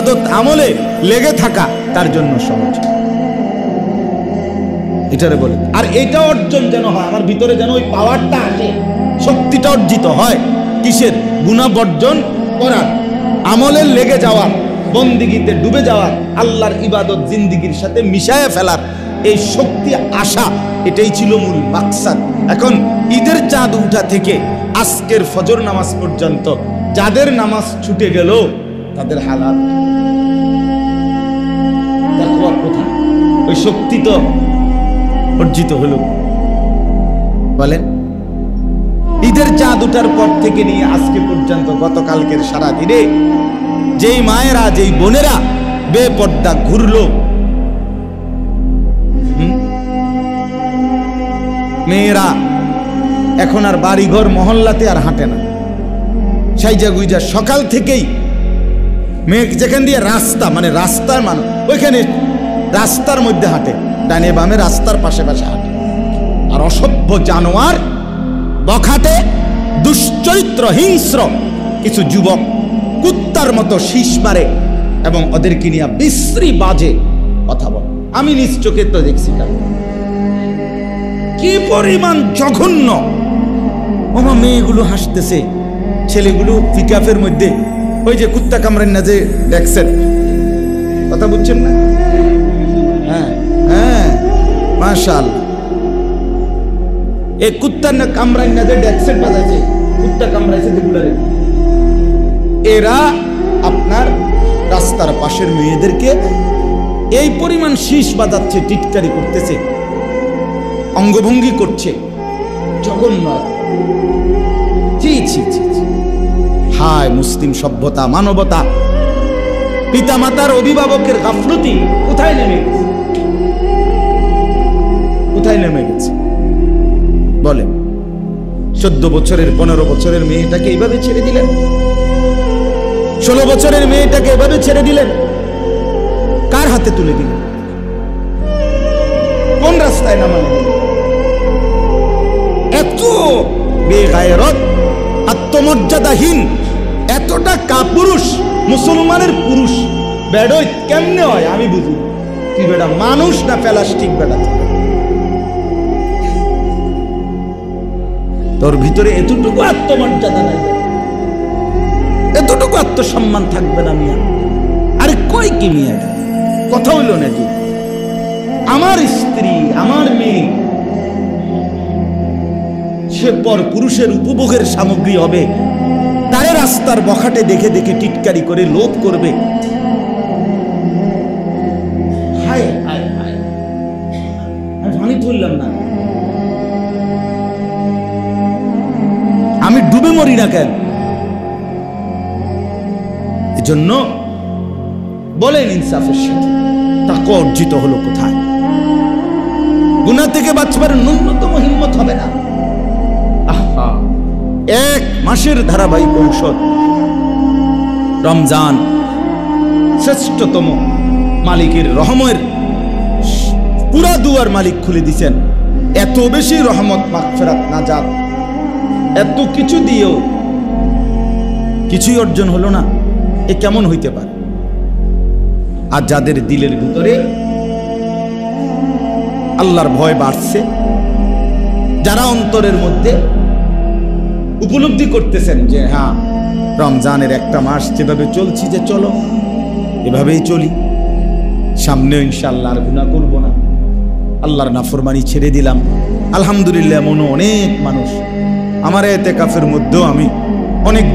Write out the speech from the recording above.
ইবাদত আমলে লেগে থাকা তার জন্য সহজ। এটারে বলে। আর এটা অর্জন যেন হয়, আমার ভিতরে যেন ওই পাওয়ারটা আসে, শক্তিটা অর্জিত হয়। কিসের? গুনাহ বর্জন করার, আমলের লেগে যাওয়ার, বন্দিগিতে ডুবে যাওয়ার, আল্লাহর ইবাদত জিন্দিগির সাথে মিশায়ে ফেলার এই শক্তি আসা, এটাই ছিল মূল মাকসাদ। এখন ঈদের চাঁদ উঠা থেকে আজকের ফজর নামাজ পর্যন্ত যাদের নামাজ ছুটে গেল তাদের হালাত দেখো কোথায়? ওই শক্তি তো অর্জিত হলো। বলেন, ঈদের চাঁদ উঠার পর থেকে নিয়ে আজকে পর্যন্ত গতকালকের সারা দিনে যেই মায়েরা যেই বোনেরা বেপর্দা ঘুরলো, মেয়েরা এখন আর বাড়িঘর মহল্লাতে আর হাঁটে না, সাইজা গুইজা সকাল থেকেই মেয়ে যেখান দিয়ে রাস্তা, মানে রাস্তার মানুষ ওইখানে রাস্তার মধ্যে হাঁটে, ডানে বামে রাস্তার পাশে পাশে হাঁটে। আর অসভ্য জানোয়ার বখাটে দুশ্চরিত্র হিংস্র কিছু যুবক কুত্তার মতো শীষ মারে এবং ওদেরকে নিয়ে বিশ্রী বাজে কথা বলে। আমি নিজ চোখে তো দেখছি কি পরিমাণ জঘন্য। ওমা মেয়েগুলো হাসতেছে, ছেলেগুলো পিকআপের মধ্যে ওই যে কুত্তা কামড়েন না যে দেখছেন, কথা বুঝছেন না? হ্যাঁ হ্যাঁ, মাশাআল্লাহ। এই কুত্তার না কামড়ান না যে ডেক্সেট বাজাইছে, কুত্তা কামড়াইছে যেগুলারে, এরা আপনার রাস্তার পাশের মেয়েদেরকে এই পরিমাণ শীষ বাজাচ্ছে, টিটকারি করতেছে, অঙ্গভঙ্গি করছে, জঘন্য। ছি ছি ছি, হায় মুসলিম সভ্যতা, মানবতা, পিতামাতার অভিভাবকের গাফলতি কোথায় নেমে গেছে, কোথায় নেমে গেছে বলেন? 14 বছরের 15 বছরের মেয়েটাকে এইভাবে ছেড়ে দিলেন, 16 বছরের মেয়েটাকে এভাবে ছেড়ে দিলেন, কার হাতে তুলে দিলেন? কোন রাস্তায় নামালেন? এত বেগায়রত, আত্মমর্যাদাহীন, এতটা কাপুরুষ মুসলমানের পুরুষ বেডই কেমনে হয় আমি বুঝি। তুই বেটা মানুষ না প্লাস্টিক বেটা? তোর ভিতরে এতটুকু আত্মমর্যাদা নাই, এতটুকু আত্মসম্মান থাকবে না মিয়া? আরে কই কি মিয়া, কথা হইল নাকি? আমার স্ত্রী, আমার মেয়ে, সে পর পুরুষের উপভোগের সামগ্রী হবে, তারে রাস্তার বখাটে দেখে দেখে টিটকারি করে লোভ করবে। হায় হায় হায়, আমি ধরলাম না, আমি ডুবে মরি না কেন? এজন্য বলেন ইনসাফের সাথে তাকওয়া অর্জিত হলো কোথায়? গুনাহ থেকে বাঁচবার ন্যূনতম হিম্মত হবে না। আহা, 1 মাসের ধারাবাহিক ঔষধ রমজান, শ্রেষ্ঠতম মালিকের রহমের পুরা দুয়ার মালিক খুলে দিছেন। এত বেশি রহমত, মাগফিরাত, নাজাত, এত কিছু দিয়েও কিছুই অর্জন হলো না, এ কেমন হইতে পারে? আর যাদের দিলের ভিতরে আল্লাহর ভয় বাড়ছে, যারা অন্তরের মধ্যে উপলব্ধি করতেছেন যে হ্যাঁ রমজানের একটা মাস যেভাবে চলছি, যে চলো এভাবেই চলি, সামনেও ইনশাআল্লাহ আর গুনাহ করবো না, আল্লাহর নাফরমানি ছেড়ে দিলাম। আলহামদুলিল্লাহ, এমনও অনেক মানুষ, আমার এতেকাফের মধ্যেও আমি অনেক